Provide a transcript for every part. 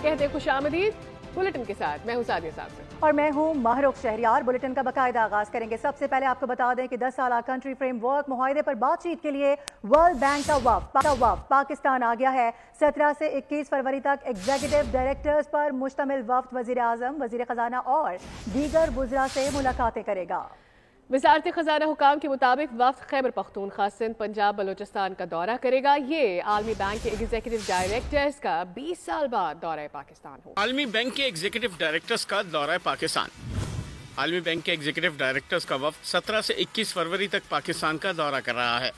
कहते हैं खुशामदीद बुलेटिन के साथ। मैं हूं सादिया साहब और मैं हूं महरुख शहरियार। बुलेटिन का बाकायदा आगाज करेंगे। सबसे पहले आपको बता दें कि 10 साल कंट्री फ्रेमवर्क मुआहदे पर बातचीत के लिए वर्ल्ड बैंक का वफ्द पाकिस्तान आ गया है। 17 से 21 फरवरी तक एग्जीक्यूटिव डायरेक्टर्स पर मुश्तमिल वफ्द वजीर आजम, वजीर खजाना और दीगर वुज़रा से मुलाकातें करेगा। वज़ारत खजाना हुकाम के मुताबिक वफ्द खैबर पख्तूनख्वा, सिंध, पंजाब, बलोचिस्तान का दौरा करेगा। ये आलमी बैंक के एग्जीक्यूटिव डायरेक्टर्स का 20 साल बाद दौरा पाकिस्तान हो। आलमी बैंक के एग्जीक्यूटिव डायरेक्टर्स का दौरा पाकिस्तान। आलमी बैंक के एग्जीक्यूटिव डायरेक्टर्स का वफ्द 17 से 21 फरवरी तक पाकिस्तान का दौरा कर रहा है।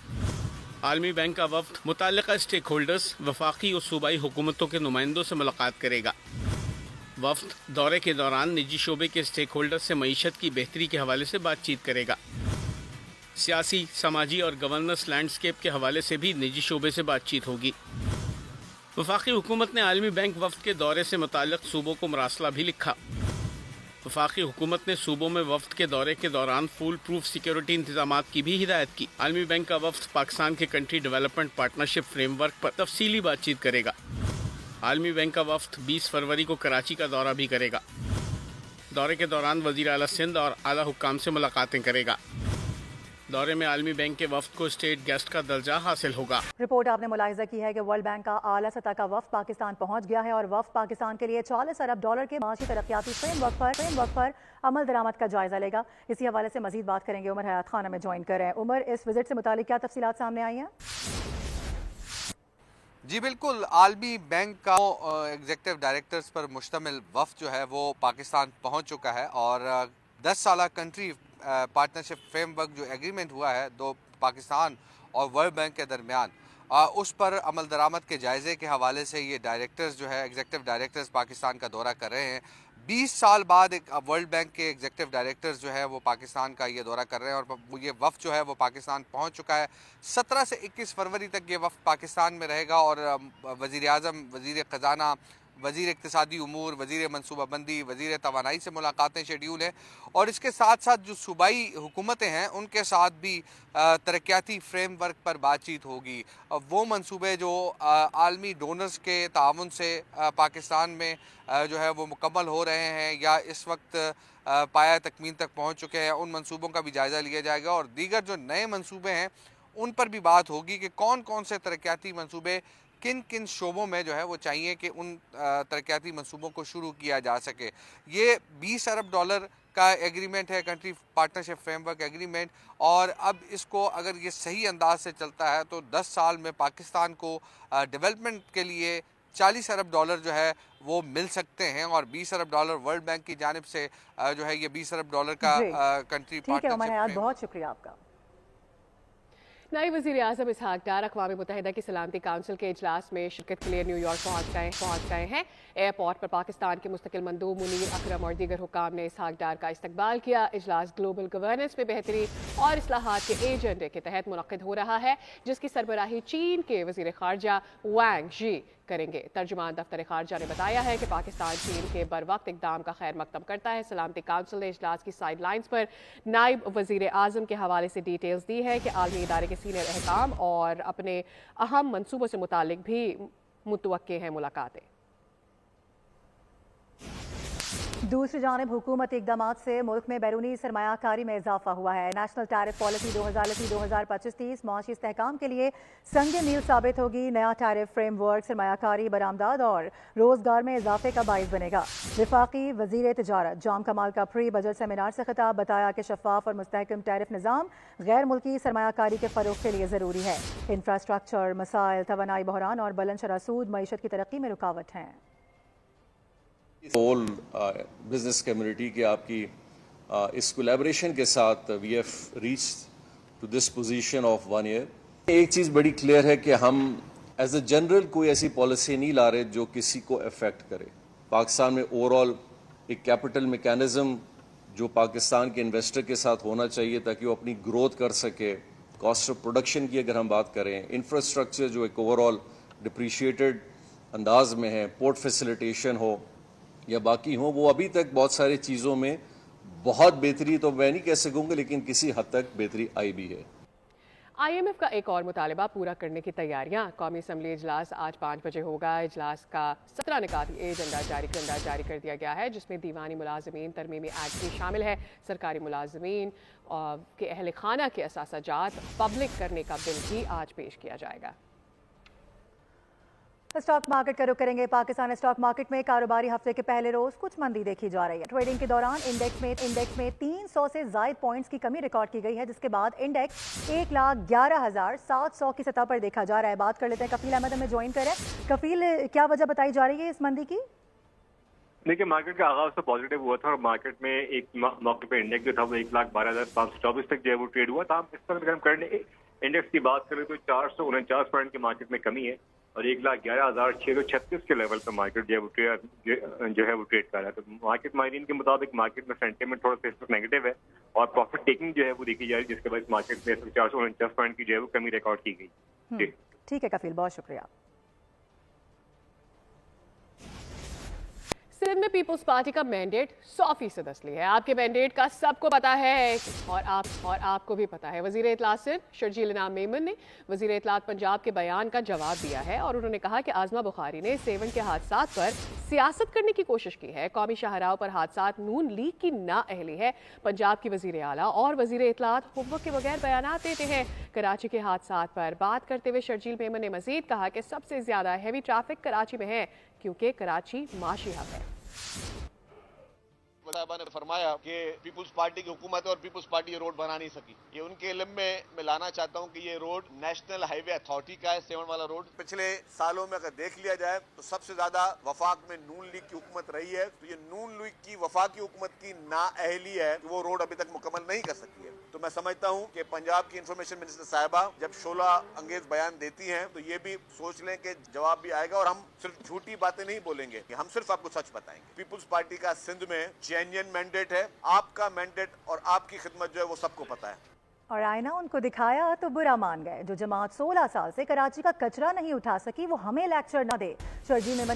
आलमी बैंक का वफ्द मुतल्लिका स्टेक होल्डर्स, वफाकी और सूबाई हुकूमतों के नुमाइंदों से मुलाकात करेगा। वफ्द दौरे के दौरान निजी शोबे के स्टेक होल्डर्स से मईशत की बेहतरी के हवाले से बातचीत करेगा। सियासी, समाजी और गवर्नेंस लैंडस्केप के हवाले से भी निजी शोबे से बातचीत होगी। वफाकी हुकूमत ने आलमी बैंक वफ्द के दौरे से मुताल्लिक सूबों को मरासला भी लिखा। वफाकी हुकूमत ने सूबों में वफ्द के दौरे के दौरान फुल प्रूफ सिक्योरिटी इंतजामात की भी हिदायत की। आलमी बैंक का वफ्द पाकिस्तान के कंट्री डेवलपमेंट पार्टनरशिप फ्रेमवर्क पर तफसीली बातचीत करेगा। आलमी बैंक का वफ्द 20 फरवरी को कराची का दौरा भी करेगा। दौरे के दौरान वज़ीर आला सिंध और आला हुक्काम से मुलाकातें करेगा। दौरे में आलमी बैंक के वफ्द को स्टेट गेस्ट का दर्जा हासिल होगा। रिपोर्ट आपने मुलाहिजा की है कि वर्ल्ड बैंक का आला सतह का वफ्द पाकिस्तान पहुंच गया है और वफ्द पाकिस्तान के लिए $40 अरब के माशी तरक्याती फ्रेमवर्क पर अमल दरामद का जायजा लेगा। इसी हवाले से मजीद बात करेंगे। उमर हयात खान हमें ज्वाइन कर रहे हैं। उमर, इस विजिट से मुतालिक क्या तफसीलात सामने आई हैं? जी बिल्कुल, आलमी बैंक का एग्जीक्यूटिव डायरेक्टर्स पर मुश्तमिल वफ्द जो है वो पाकिस्तान पहुंच चुका है और 10 साल कंट्री पार्टनरशिप फ्रेमवर्क जो एग्रीमेंट हुआ है दो पाकिस्तान और वर्ल्ड बैंक के दरमियान, उस पर अमल दरामद के जायजे के हवाले से ये डायरेक्टर्स जो है एग्जीक्यूटिव डायरेक्टर्स पाकिस्तान का दौरा कर रहे हैं। 20 साल बाद एक वर्ल्ड बैंक के एग्जीक्यूटिव डायरेक्टर्स जो है वो पाकिस्तान का ये दौरा कर रहे हैं और ये वफ्द जो है वो पाकिस्तान पहुंच चुका है। 17 से 21 फरवरी तक ये वफ्द पाकिस्तान में रहेगा और वज़ीर आज़म, वज़ीर ख़जाना, वज़ीर इक़्तिसादी उमूर, वज़ीर मनसूबाबंदी, वज़ीर तवानाई से मुलाकातें शेड्यूल है और इसके साथ साथ जो सूबाई हुकूमतें हैं उनके साथ भी तरक्याती फ्रेमवर्क पर बातचीत होगी। वो मंसूबे जो आलमी डोनर्स के ताउन से पाकिस्तान में जो है वो मुकम्मल हो रहे हैं या इस वक्त पाया तकमील तक पहुँच चुके हैं, उन मंसूबों का भी जायज़ा लिया जाएगा और दीगर जो नए मंसूबे हैं उन पर भी बात होगी कि कौन कौन से तरक्याती मंसूबे किन किन शोबों में जो है वो चाहिए कि उन तरक्याती मंसूबों को शुरू किया जा सके। ये $20 अरब का एग्रीमेंट है, कंट्री पार्टनरशिप फ्रेमवर्क एग्रीमेंट, और अब इसको अगर ये सही अंदाज से चलता है तो 10 साल में पाकिस्तान को डेवलपमेंट के लिए $40 अरब जो है वो मिल सकते हैं और $20 अरब वर्ल्ड बैंक की जानिब से जो है ये $20 अरब का कंट्री पार्टनरशिप। बहुत शुक्रिया आपका। नायब वज़ीर आज़म इसहाक डार अक़वाम मुत्तहिदा की सलामती काउंसिल के इजलास में शिरकत के लिए न्यूयॉर्क पहुँच गए हैं। एयरपोर्ट पर पाकिस्तान के मुस्तकिल मंदूब मुनीर अकरम और दीगर हुकाम ने इसहाक डार का इस्तकबाल किया। इजलास ग्लोबल गवर्नेंस में बेहतरी और इस्लाहात के एजेंडे के तहत मुनक़्क़िद हो रहा है, जिसकी सरबराही चीन के वज़ीर ख़ारजा वांग ज़ी करेंगे। तर्जुमान दफ्तर खारजा ने बताया है कि पाकिस्तान चीन के बर वक्त इक़दाम का खैर मकदम करता है। सलामती काउंसिल ने इजलास की साइड लाइन्स पर नायब वज़ीर आज़म के हवाले से डिटेल्स दी है कि आलमी इदारे के सीनियर अहकाम और अपने अहम मनसूबों से मुतालिक भी मुतवक्के हैं मुलाकातें। दूसरी जानिब हुकूमती इक़दामात से मुल्क में बैरूनी सरमायाकारी में इजाफा हुआ है। नेशनल टैरिफ पॉलिसी 2025-30 माशी इस्तेहकाम के लिए संग मील साबित होगी। नया टैरिफ फ्रेमवर्क सरमायाकारी, बरामदाद और रोजगार में इजाफे का बाइस बनेगा। वफाकी वज़ीर तिजारत जाम कमाल का प्री बजट सेमिनार से खिताब, बताया कि शफाफ और मुस्तहकम टैरिफ निज़ाम गैर मुल्की सरमायाकारी के फ़रोग़ के लिए ज़रूरी है। इंफ्रास्ट्रक्चर मसाइल, तवानाई बहरान और बुलंद शरह सूद मईशत की तरक्की में रुकावट हैं। होल बिजनेस कम्युनिटी के आपकी इस कोलैबोरेशन के साथ we have reached to this position of 1 year. एक चीज़ बड़ी क्लियर है कि हम एज अ जनरल कोई ऐसी पॉलिसी नहीं ला रहे जो किसी को अफेक्ट करे। पाकिस्तान में ओवरऑल एक कैपिटल मैकेनिज्म जो पाकिस्तान के इन्वेस्टर के साथ होना चाहिए ताकि वो अपनी ग्रोथ कर सके। कॉस्ट ऑफ प्रोडक्शन की अगर हम बात करें, इंफ्रास्ट्रक्चर जो एक ओवरऑल डिप्रिशिएटेड अंदाज में है, पोर्ट फैसिलिटेशन हो या बाकी हो, वो अभी तक बहुत सारी चीज़ों में बहुत बेहतरी तो मैं नहीं कह सकूँगा लेकिन किसी हद तक बेहतरी आई भी है। IMF का एक और मुतालबा पूरा करने की तैयारियां। कौमी असम्बली इजलास आज 5 बजे होगा। इजलास का 17 निकाती एजेंडा जारी कर दिया गया है, जिसमें दीवानी मुलाजमीन तरमीमी एक्ट भी शामिल है। सरकारी मुलाजमीन के अहल खाना के असासाजात पब्लिक करने का बिल भी आज पेश किया जाएगा। स्टॉक मार्केट का रुख करेंगे। पाकिस्तान स्टॉक मार्केट में कारोबारी हफ्ते के पहले रोज कुछ मंदी देखी जा रही है। ट्रेडिंग के दौरान इंडेक्स में 300 से ज्यादा पॉइंट्स की कमी रिकॉर्ड की गई है, जिसके बाद इंडेक्स 1,11,700 की सतह पर देखा जा रहा है। बात कर लेते हैं कफील अहमद हमें ज्वाइन करें। कफील, क्या वजह बताई जा रही है इस मंदी की? देखिए, मार्केट का आगाज तो पॉजिटिव हुआ था और मार्केट में एक मौके पे इंडेक्स जो था वो 1,12,524 तक जो है वो ट्रेड हुआ था। इस पर अगर हम करंट इंडेक्स की बात करें तो 449 पॉइंट की मार्केट में कमी है और 1,11,636 के लेवल पर मार्केट जो है वो ट्रेड कर रहा है। तो मार्केट माहिरीन के मुताबिक मार्केट में सेंटीमेंट थोड़ा सा इस वक्त नेगेटिव है और प्रॉफिट टेकिंग जो है वो देखी जा रही है, जिसके बाद मार्केट में 449 पॉइंट की जो है वो कमी रिकॉर्ड की गई। ठीक है कफील, बहुत शुक्रिया। सिंध में पीपल्स पार्टी का मैंडेट 100% असली है। आपके मैंडेट का सबको पता है और आपको भी पता है। वजीर इत्तलात सिंध शर्जील इनाम मेमन ने वजीर इत्तलात पंजाब के बयान का जवाब दिया है और उन्होंने कहा कि आजमा बुखारी ने सेवन के हादसात पर सियासत करने की कोशिश की है। कौमी शाहराहों पर हादसात नून लीग की नाअहली है। पंजाब की वजीर आला और वजीर इत्तलात हुब्बक के बगैर बयान देते हैं। कराची के हादसात पर बात करते हुए शर्जील मेमन ने मजीद कहा कि सबसे ज्यादा हैवी ट्रैफिक कराची में है, क्योंकि कराची माशी हब है। साहबा ने फरमाया कि पीपुल्स पार्टी की हुकूमत है और पीपुल्स पार्टी ये रोड बना नहीं सकी। ये उनके इल्म में मैं लाना चाहता हूँ कि ये रोड नेशनल हाईवे अथॉरिटी का है, सेवन वाला रोड। पिछले सालों में अगर देख लिया जाए तो सबसे ज्यादा वफाक में नून लीग की हुकूमत रही है। तो ये नून लीग की वफाकी हुकूमत की नाअहली है कि वो रोड अभी तक मुकम्मल नहीं कर सकी है। तो मैं समझता हूँ कि पंजाब की इंफॉर्मेशन मिनिस्टर साहिबा जब शोला अंगेज बयान देती हैं तो ये भी सोच लें कि जवाब भी आएगा और हम सिर्फ झूठी बातें नहीं बोलेंगे, हम सिर्फ आपको सच बताएंगे। पीपुल्स पार्टी का सिंध में जेन्युइन मैंडेट है। आपका मैंडेट और आपकी खिदमत जो है वो सबको पता है। और आईना उनको दिखाया तो बुरा मान गए। जो जमात 16 साल से कराची का कचरा नहीं उठा सकी वो हमें लेक्चर न दे। शर्जील मेमन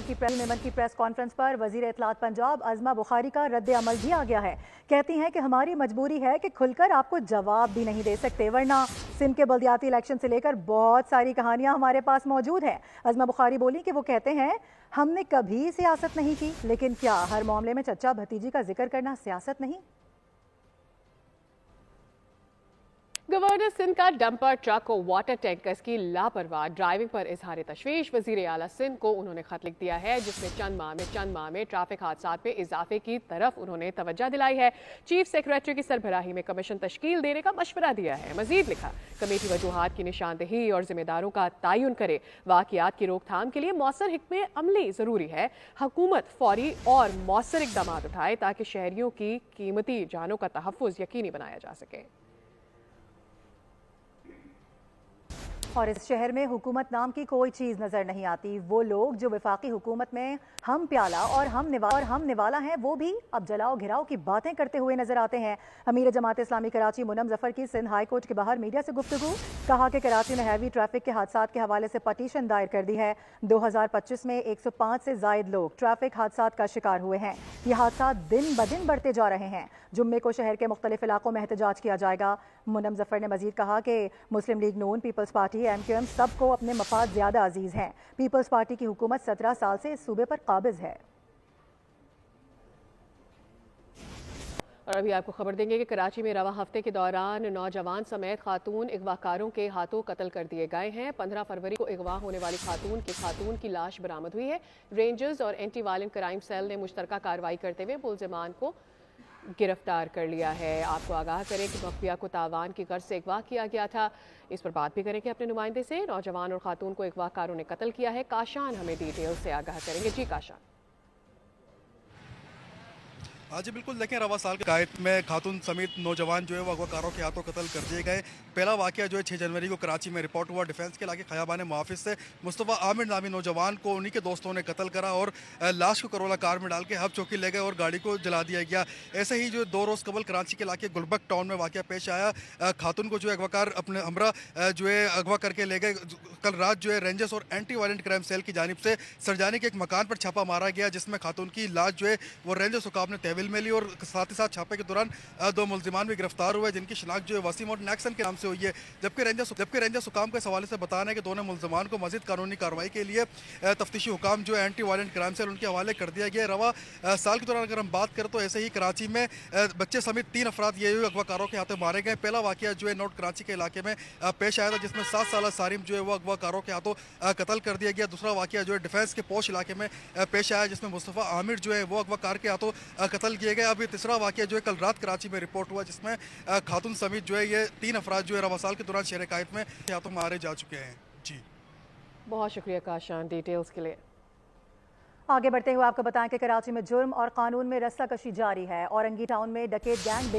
की प्रेस कॉन्फ्रेंस पर वजीर इत्तलात पंजाब आजमा बुखारी का रद्द अमल भी आ गया है। कहती हैं कि हमारी मजबूरी है कि खुलकर आपको जवाब भी नहीं दे सकते, वरना सिंध के बल्दियाती इलेक्शन से लेकर बहुत सारी कहानियां हमारे पास मौजूद है। आजमा बुखारी बोली कि वो कहते हैं हमने कभी सियासत नहीं की, लेकिन क्या हर मामले में चचा भतीजी का जिक्र करना सियासत नहीं? गवर्नर सिंध का डंपर ट्रक और वाटर टैंकर्स की लापरवाह ड्राइविंग पर इजहार तशवीश। वजीर आला सिंध को उन्होंने खत लिख दिया है, जिसमें चंद माह में ट्रैफिक हादसात में इजाफे की तरफ उन्होंने तवज्जो दिलाई है। चीफ सेक्रेटरी की सरबराही में कमीशन तश्कील देने का मशवरा दिया है। मजीद लिखा, कमेटी वजूहात की निशानदेही और जिम्मेदारों का तयन करे। वाक़ियात की रोकथाम के लिए मौसर हिक्मे अमली जरूरी है। हुकूमत फौरी और मौसर इकदाम उठाए ताकि शहरियों की कीमती जानों का तहफ़्फ़ुज़ यकीनी बनाया जा सके। और इस शहर में हुकूमत नाम की कोई चीज़ नज़र नहीं आती। वो लोग जो वफाकी हुकूमत में हम प्याला और हम निवाला हैं, वो भी अब जलाओ घिराओ की बातें करते हुए नजर आते हैं। अमीर जमात इस्लामी कराची मुनम जफर की सिंध हाई कोर्ट के बाहर मीडिया से गुफ्तगू। कहा कि कराची में हैवी ट्रैफिक के हादसात के हवाले से पटिशन दायर कर दी है। 2025 में 105 से जायद लोग ट्रैफिक हादसात का शिकार हुए हैं। ये हादसा दिन ब दिन बढ़ते जा रहे हैं। जुम्मे को शहर के मुख्तलिफ इलाकों में एहतजाज किया जाएगा। मुनम जफर ने मजीद कहा कि मुस्लिम लीग नून, पीपल्स पार्टी, MQM सबको अपने मफाद ज्यादा अजीज हैं। पीपल्स पार्टी की हुकूमत 17 साल से इस सूबे पर काबिज है। और अभी आपको खबर देंगे कि कराची में रवा हफ्ते के दौरान नौजवान समेत खातून अगवाकारों के हाथों कत्ल कर दिए गए हैं। 15 फरवरी को अगवा होने वाली खातून की लाश बरामद हुई है। रेंजर्स और एंटी वायलेंट क्राइम सेल ने मुश्तरका कार्रवाई करते हुए मुलजिमान को गिरफ्तार कर लिया है। आपको आगाह करें कि मखफिया को तावान की गर्ज से अगवा किया गया था। इस पर बात भी करेंगे अपने नुमाइंदे से। नौजवान और खातून को अगवाकारों ने कत्ल किया है। काशान हमें डिटेल से आगाह करेंगे। जी काशान। हाँ जी बिल्कुल, देखें रवा साल के कायद में खातून समेत नौजवान जो है वो अगवाकारों के हाथों कत्ल कर दिए गए। पहला वाकया जो है 6 जनवरी को कराची में रिपोर्ट हुआ। डिफेंस के इलाके खयाबान मुहाफिज से मुस्तफ़ा आमिर नामी नौजवान को उन्हीं के दोस्तों ने कत्ल करा और लाश को करोला कार में डाल के हब चौकी ले गए और गाड़ी को जला दिया गया। ऐसे ही जो 2 रोज़ कबल कराची के इलाके गुलबर्ग टाउन में वाकया पेश आया। खातून को जो है अगवाकार अपने हमरा जो है अगवा करके ले गए। कल रात जो है रेंजर्स और एंटी वायलेंट क्राइम सेल की जानिब से सरजानी के एक मकान पर छापा मारा गया, जिसमें खातून की लाश जो है वो रेंजर्स हुकाम ने तहवील विलमेली और साथ ही साथ छापे के दौरान 2 मुलजिमान भी गिरफ्तार हुए, जिनकी शिनाख्त जो है वसीम और नैक्सन के नाम से हुई है। जबकि रेंजर हुकाम के हवाले से बताना है कि दोनों मुलजिमान को मजीद कानूनी कार्रवाई के लिए तफ्तीशी हुकाम जो है एंटी वायलेंट क्राइम सेल उनके हवाले कर दिया गया है। रवा साल के दौरान अगर हम बात करें तो ऐसे ही कराची में बच्चे समेत 3 अफराद ये अगवाकारों के हाथों मारे गए। पहला वाकया जो है नॉर्थ कराची के इलाके में पेश आया था, जिसमें 7 साल सारिम जो है वो अगवाकारों के हाथों कत्ल कर दिया गया। दूसरा वाकया जो है डिफेंस के पोश इलाके में पेश आया, जिसमें मुस्तफ़ा आमिर जो है वो अगवाकार के हाथों कत्ल किए गए। अभी तीसरा वाकया जो है कल रात कराची में रिपोर्ट हुआ, जिसमें खातून समेत जो है ये 3 अफराद जो है रवा साल के दौरान शहर कायद में हाथों मारे जा चुके हैं। जी बहुत शुक्रिया काशान डिटेल्स के लिए। आगे बढ़ते हुए आपको बताएं कि कराची में जुर्म और कानून में रस्साकशी जारी है। औरंगी टाउन में डकैत गैंग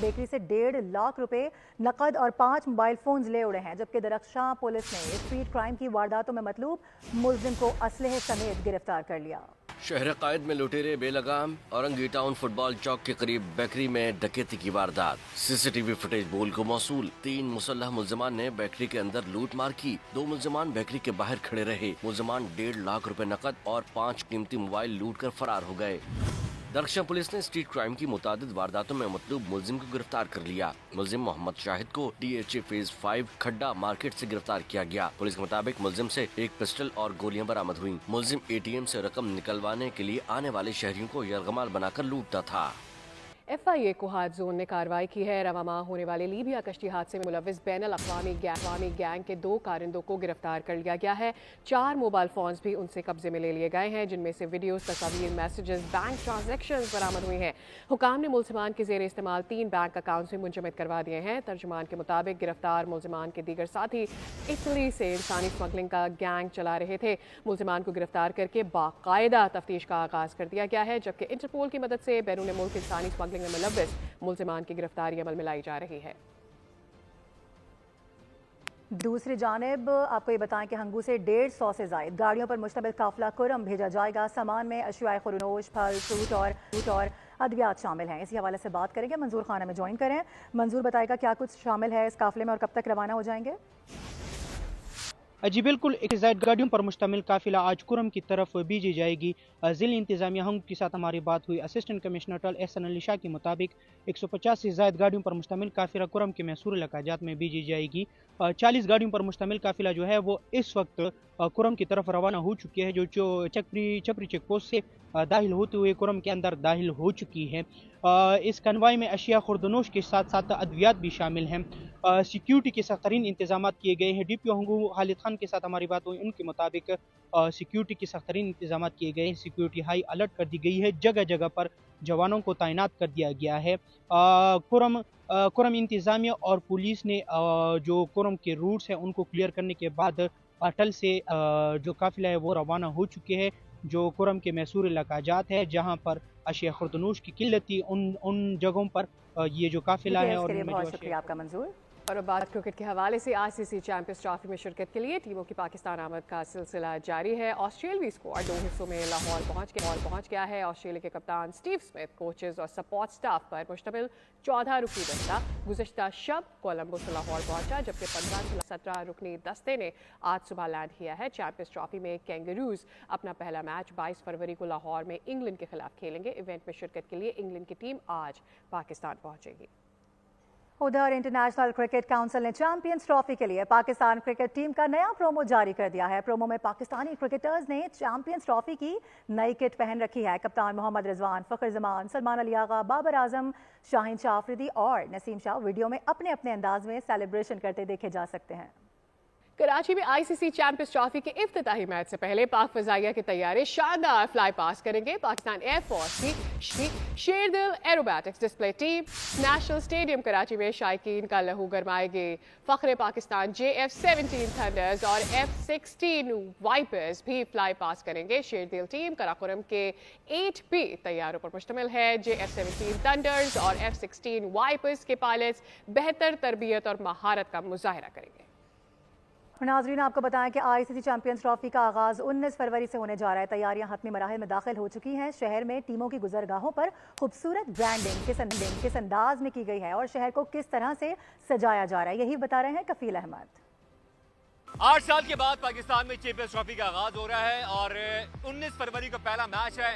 बेकरी से 1.5 लाख रुपए नकद और 5 मोबाइल फोन्स ले उड़े हैं। जबकि दरख्शां पुलिस ने स्ट्रीट क्राइम की वारदातों में मतलूब मुलजिम को असलहे समेत गिरफ्तार कर लिया। शहर कायद में लुटेरे बेलगाम। औरंगी टाउन फुटबॉल चौक के करीब बेकरी में डकैती की वारदात। सीसीटीवी फुटेज बोल को मौसूल। 3 मुसल्लह मुलजमान ने बेकरी के अंदर लूट मार की। 2 मुलजमान बेकरी के बाहर खड़े रहे। मुलजमान 1.5 लाख रुपए नकद और 5 कीमती मोबाइल लूट कर फरार हो गए। दरख्शां पुलिस ने स्ट्रीट क्राइम की मुतादिद वारदातों में मतलूब मुलजिम को गिरफ्तार कर लिया। मुलजिम मोहम्मद शाहिद को DHA फेज 5 खड्डा मार्केट से गिरफ्तार किया गया। पुलिस के मुताबिक मुलजिम से एक पिस्टल और गोलियां बरामद हुई। मुलजिम ATM से रकम निकलवाने के लिए आने वाले शहरियों को यरगमाल बनाकर लूटता था। FIA कोहाट जोन ने कार्रवाई की है। रवामा होने वाले लीबिया कश्ती हादसे में मुलविस बैनुल अक़वामी गैंग के 2 कारिंदों को गिरफ्तार कर लिया गया है। 4 मोबाइल फोन्स भी उनसे कब्जे में ले लिए गए हैं, जिनमें से वीडियोस, तस्वीर, मैसेजेस, बैंक ट्रांजैक्शंस बरामद हुई हैं। हुकाम ने मुलजिमान के ज़ेरे इस्तेमाल 3 बैंक अकाउंट से मुंजमद करवा दिए हैं। तर्जुमान के मुताबिक गिरफ्तार मुलजिमान के दीगर साथी इटली से इंसानी स्मगलिंग का गैंग चला रहे थे। मुलजिमान को गिरफ्तार करके बाकायदा तफ्तीश का आगाज कर दिया गया है, जबकि इंटरपोल की मदद से बैरून मुल्क इंसानी स्मगलिंग में मुलव्विस मुलजिमान की गिरफ्तारी अमल में लाई जा रही है। दूसरी जानिब आपको ये बताएं कि हंगू से 150 से ज़ायद गाड़ियों पर मुश्तमिल काफिला कुरम भेजा जाएगा। सामान में अशियाए खुरनोश, फल, फ्रूट और अद्वियात शामिल हैं। इसी हवाले से बात करेंगे। मंजूर खाना में ज्वाइन करें। मंजूर बताएगा क्या कुछ शामिल है इस काफिले में और कब तक रवाना हो जाएंगे? जी बिल्कुल, 1 गाड़ियों पर मुश्तमिल काफिला आज कुरम की तरफ भेजी जाएगी। ज़िला इंतजामिया हंग के साथ हमारी बात हुई। असिस्टेंट कमिश्नर टल एहसन अली शाह के मुताबिक 150 से ज़ायद गाड़ियों पर मुश्तमिल काफिला कुरम के मैसूर इलाकाजात में भेजी जाएगी। 40 गाड़ियों पर मुश्तमिल काफिला जो है वो इस वक्त कुरम की तरफ रवाना हो चुकी है, जो चपरी चेक पोस्ट से दाखिल होते हुए कुरम के अंदर दाखिल हो चुकी है। इस कन्वाई में अशिया खुर्दनोश के साथ साथ अद्वियात भी शामिल हैं। सिक्योरिटी के सख्त तरीन इंतजाम किए गए हैं। DPO हंगू खालिद खान के साथ हमारी बात हुई। उनके मुताबिक सिक्योरिटी के सख्त तरीन इंतजाम किए गए हैं। सिक्योरिटी हाई अलर्ट कर दी गई है। जगह जगह पर जवानों को तैनात कर दिया गया है। कुरम इंतजामिया और पुलिस ने जो कुरम के रूट्स हैं उनको क्लियर करने के बाद अटल से जो काफिला है वो रवाना हो चुके हैं। जो कुरम के मैसूर इलाकाजात है जहाँ पर अशिया खुर्दनोश की किल्लत थी, उन जगहों पर ये जो काफिला है। और बहुत शुक्रिया आपका मंजूर। और अब बात क्रिकेट के हवाले से ICC चैंपियंस ट्रॉफी में शिरकत के लिए टीमों की पाकिस्तान आमद का सिलसिला जारी है। ऑस्ट्रेलियावी स्क्वाड 2 हिस्सों में लाहौर पहुंच गया है। ऑस्ट्रेलिया के कप्तान स्टीव स्मिथ, कोचेज और सपोर्ट स्टाफ पर मुश्तमिल 14 रुकनी दस्ता गुज़श्ता शब कोलंबो से लाहौर पहुंचा, जबकि 15 से 17 रुकनी दस्ते ने आज सुबह लैंड किया है। चैंपियंस ट्रॉफी में कैंगरूज अपना पहला मैच 22 फरवरी को लाहौर में इंग्लैंड के खिलाफ खेलेंगे। इवेंट में शिरकत के लिए इंग्लैंड की टीम आज पाकिस्तान पहुंचेगी। उधर इंटरनेशनल क्रिकेट काउंसिल ने चैंपियंस ट्रॉफी के लिए पाकिस्तान क्रिकेट टीम का नया प्रोमो जारी कर दिया है। प्रोमो में पाकिस्तानी क्रिकेटर्स ने चैंपियंस ट्रॉफी की नई किट पहन रखी है। कप्तान मोहम्मद रिजवान, फखर जमान, सलमान अली आगा, बाबर आजम, शाहीन शाह अफरीदी और नसीम शाह वीडियो में अपने अपने अंदाज में सेलिब्रेशन करते देखे जा सकते हैं। कराची में ICC चैंपियंस ट्रॉफी के इफ्तिताही मैच से पहले पाक फजाइया के तैयारी शानदार फ्लाई पास करेंगे। पाकिस्तान एयरफोर्स की Sherdil aerobatics display team national stadium Karachi में शायकीन का लहू गरमाएगी। फख्रे पाकिस्तान JF-17 थंडर्स और F-16 वाइपर्स भी फ्लाई पास करेंगे। शेरदिल टीम कराकोरम के 8B तैयारों पर मुश्तमिल है। JF-17 थंडर्स और F-16 वाइपर्स के पायलट्स बेहतर तरबियत और महारत का मुजाहिरा करेंगे। नाजरीन आपको बताएं कि ICC चैंपियंस ट्रॉफी का आगाज 19 फरवरी से होने जा रहा है। तैयारियां हतमी मराहिल में दाखिल हो चुकी हैं। शहर में टीमों की गुजरगाहों पर खूबसूरत ब्रांडिंग किस अंदाज में की गई है और शहर को किस तरह से सजाया जा रहा है, यही बता रहे हैं कफील अहमद। 8 साल के बाद पाकिस्तान में चैंपियंस ट्रॉफी का आगाज हो रहा है और 19 फरवरी को पहला मैच है।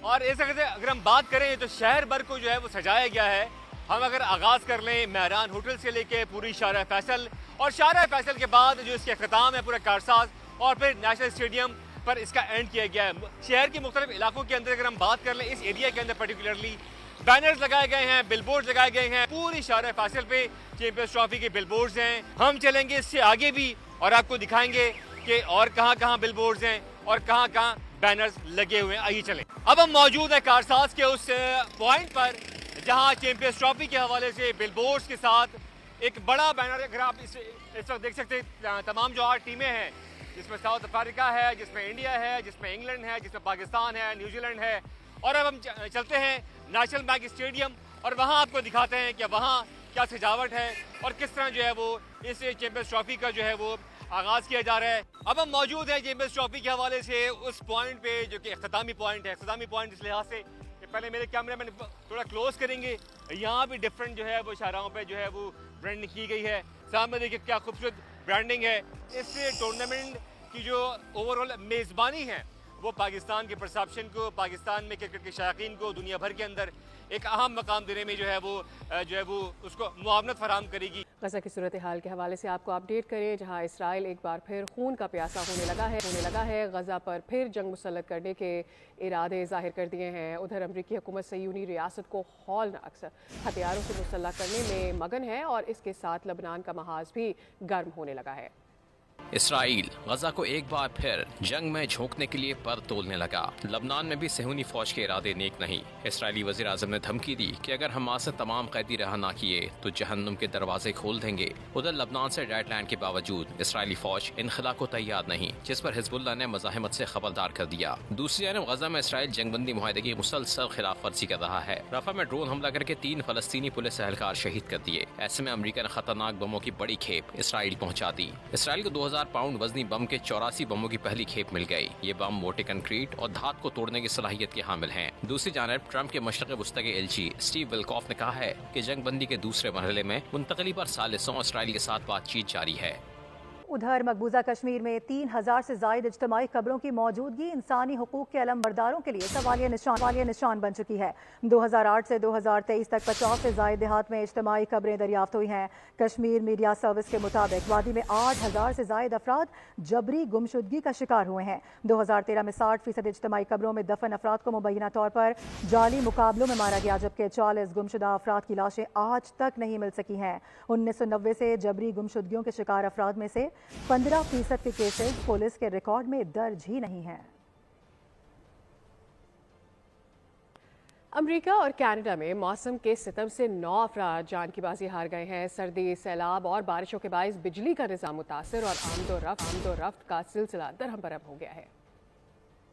और इस अगर हम बात करें तो शहर भर को जो है वो सजाया गया है। हम अगर आगाज कर लें मेहरान होटल से लेके पूरी शाहरा फैसल, और शाहरा फैसल के बाद जो इसके अख्ताम है पूरा कारसाज, और फिर नेशनल स्टेडियम पर इसका एंड किया गया है। शहर के मुख्तलिफ इलाकों के अंदर अगर हम बात कर लें, इस एरिया के अंदर पर्टिकुलरली बैनर्स लगाए गए हैं, बिलबोर्ड्स लगाए गए हैं। पूरी शाहरा फैसल पे चैंपियंस ट्रॉफी के बिलबोर्ड्स हैं। हम चलेंगे इससे आगे भी और आपको दिखाएंगे कि और कहां बिलबोर्ड्स हैं और कहां बैनर्स लगे हुए हैं। आइए चलें। अब हम मौजूद हैं कारसाज के उस पॉइंट पर जहां चैंपियंस ट्रॉफी के हवाले से बिलबोर्ड्स के साथ एक बड़ा बैनर, अगर आप इस वक्त देख सकते हैं, तमाम जो 8 टीमें हैं, जिसमें साउथ अफ्रीका है, जिसमें इंडिया है, जिसमें इंग्लैंड है, जिसमें पाकिस्तान है, न्यूजीलैंड है। और अब हम चलते हैं नेशनल बैंक स्टेडियम और वहाँ आपको दिखाते हैं कि वहाँ क्या सजावट है और किस तरह जो है वो इस चैंपियंस ट्रॉफी का जो है वो आगाज़ किया जा रहा है। अब हम मौजूद हैं चैंपियंस ट्रॉफी के हवाले से उस पॉइंट पे जो कि इख्तितामी पॉइंट है। इख्तितामी पॉइंट इस लिहाज से कि पहले मेरे कैमरे मैन थोड़ा क्लोज करेंगे, यहाँ भी डिफरेंट जो है वो शाहराहों पे जो है वो ब्रांडिंग की गई है। सामने देखिए क्या खूबसूरत ब्रांडिंग है। इस टूर्नामेंट की जो ओवरऑल मेज़बानी है वो पाकिस्तान के परसेप्शन को, पाकिस्तान में क्रिकेट के शायकीन को दुनिया भर के अंदर एक अहम मकाम देने में जो है वो उसको मुआवनत फराहम करेगी। गजा की सूरत हाल के हवाले से आपको अपडेट करें, जहां इसराइल एक बार फिर खून का प्यासा होने लगा है। गजा पर फिर जंग मुसल्लत करने के इरादे जाहिर कर दिए हैं। उधर अमरीकी हुकूमत सयूनी रियासत को हौलनाक हथियारों से मुसल्लह करने में मगन है और इसके साथ लबनान का महाज भी गर्म होने लगा है। इसराइल गजा को एक बार फिर जंग में झोंकने के लिए पर तोलने लगा। लबनान में भी सेहूनी फौज के इरादे नेक नहीं। इसराइली वज़ीर आज़म ने धमकी दी कि अगर हमास ने तमाम कैदी रहा ना किए तो जहन्नुम के दरवाजे खोल देंगे। उधर लबनान से रेड लाइन के बावजूद इसराइली फौज इनखला को तैयार नहीं, जिस पर हिजबुल्लाह ने मज़ाहमत से खबरदार कर दिया। दूसरी जानब गजा में इसराइल जंगबंदी मुआहदे की मुसलसल खिलाफ वर्जी कर रहा है। रफा में ड्रोन हमला करके 3 फलस्तीनी पुलिस एहलकार शहीद कर दिए। ऐसे में अमरीका ने खतरनाक बमों की बड़ी खेप इसराइल पहुँचा दी। इसराइल को 2000 पाउंड वजनी बम के 84 बमों की पहली खेप मिल गई। ये बम मोटे कंक्रीट और धात को तोड़ने की सलाहियत के हामिल हैं। दूसरी जानब ट्रंप के मशरक़ वस्ती के एलची स्टीव विल्कॉफ ने कहा है कि जंगबंदी के दूसरे मरहले में मुंतकली पर सालिसों इसराइल के साथ बातचीत जारी है। उधर मकबूजा कश्मीर में 3000 से जायद इज्तिमाई कब्रों की मौजूदगी इंसानी हुकूक के अलमबरदारों के लिए सवालिया निशान बन चुकी है। 2008 से 2023 तक 50 से जायद देहात में इज्तिमाई कब्रें दरियाफ्त हुई हैं। कश्मीर मीडिया सर्विस के मुताबिक वादी में 8000 से जायद अफराद जबरी गुमशुदगी का शिकार हुए हैं। 2013 में 60% इज्तिमाई कब्रों में दफन अफराद को मुबैना तौर पर जाली मुकाबलों में मारा गया, जबकि 40 गुमशुदा अफराद की लाशें आज तक नहीं मिल सकी हैं। 1990 से जबरी गुमशुदगियों के शिकार अफराद में से 15% के केसेस पुलिस के रिकॉर्ड में दर्ज ही नहीं हैं। अमेरिका और कनाडा में मौसम के सितम से 9 अफराद जान की बाजी हार गए हैं। सर्दी, सैलाब और बारिशों के बायस बिजली का निज़ाम मुतासर और आमदो-रफ्त का सिलसिला दरहम बरहम हो गया है।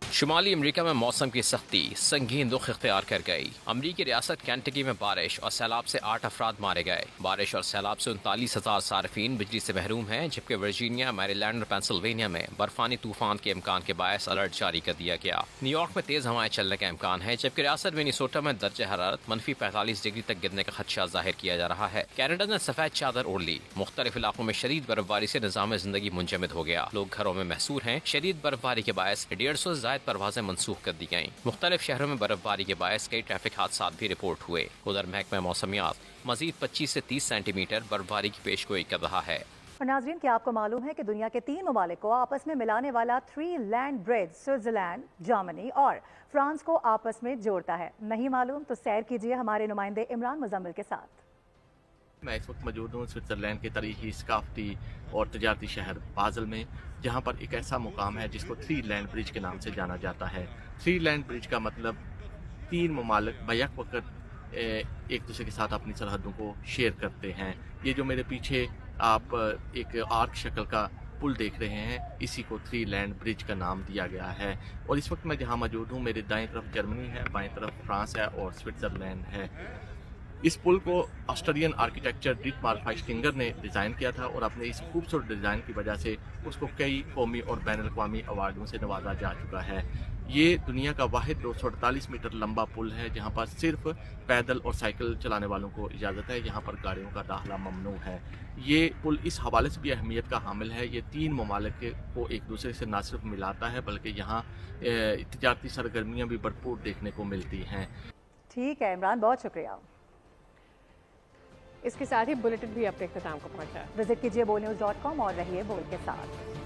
शुमाली अमेरिका में मौसम की सख्ती संगीन रुख इख्तियार कर गई। अमरीकी रियासत कैंटकी में बारिश और सैलाब से 8 अफराद मारे गए। बारिश और सैलाब से 39,000 सार्फिन बिजली से महरूम हैं, जबकि वर्जीनिया, मैरीलैंड और पेंसिल्वेनिया में बर्फानी तूफान के इम्कान के बायस अलर्ट जारी कर दिया गया। न्यूयॉर्क में तेज हवाएं चलने का इम्कान है, जबकि रियासत मिनेसोटा में दर्जे हरारत -45 डिग्री तक गिरने का खदशा जाहिर किया जा रहा है। कैनेडा ने सफेद चादर ओढ़ ली। मुख्तलिफ इलाकों में शदीद बर्फबारी से निजाम जिंदगी मुंजमद हो गया। लोग घरों में महसूर हैं। शदीद बर्फबारी के बायस 150 से जायद परवाजें मनसूख कर दी गयी। मुख्तलिफ शहरों में बर्फबारी के बायस कई ट्रैफिक हादसा भी रिपोर्ट हुए। उधर महकमा मौसमियात मजीद 25 से 30 सेंटीमीटर बर्फबारी की पेशगोई कर रहा है। और नाज़रीन, क्या आपको मालूम है कि दुनिया के 3 ममालिक को आपस में मिलाने वाला 3 लैंड ब्रिज स्विट्जरलैंड, जर्मनी और फ्रांस को आपस में जोड़ता है? नहीं मालूम तो सैर कीजिए हमारे नुमाइंदे इमरान मुजम्मिल के साथ। मैं इस वक्त मौजूद हूँ स्विट्ज़रलैंड के तारीखी, सकाफती और तजारती शहर बाज़ल में, जहाँ पर एक ऐसा मुकाम है जिसको 3 लैंड ब्रिज के नाम से जाना जाता है। 3 लैंड ब्रिज का मतलब 3 ममालिक बैक वक्त एक दूसरे के साथ अपनी सरहदों को शेयर करते हैं। ये जो मेरे पीछे आप एक आर्क शक्ल का पुल देख रहे हैं, इसी को 3 लैंड ब्रिज का नाम दिया गया है। और इस वक्त मैं जहाँ मौजूद हूँ, मेरे दाएं तरफ जर्मनी है, बाएं तरफ फ्रांस है और स्विट्ज़रलैंड है। इस पुल को ऑस्ट्रेलियन आर्किटेक्चर डिटमार फाइस्टिंगर ने डिज़ाइन किया था और अपने इस खूबसूरत डिज़ाइन की वजह से उसको कई कौमी और बैनुल-अक़वामी अवार्डों से नवाजा जा चुका है। ये दुनिया का वाहिद 248 मीटर लंबा पुल है जहाँ पर सिर्फ पैदल और साइकिल चलाने वालों को इजाज़त है। यहाँ पर गाड़ियों का दाखिला ममनू है। ये पुल इस हवाले से भी अहमियत का हामिल है। ये 3 ममालिक को एक दूसरे से न सिर्फ मिलाता है बल्कि यहाँ तिजारती सरगर्मियाँ भी भरपूर देखने को मिलती हैं। ठीक है इमरान, बहुत शुक्रिया। इसके साथ ही बुलेटिन भी अपने इख्तिताम को पहुंचा। विजिट कीजिए bolnews.com और रहिए बोल के साथ।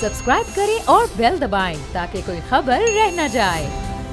सब्सक्राइब करें और बेल दबाएं ताकि कोई खबर रह न जाए।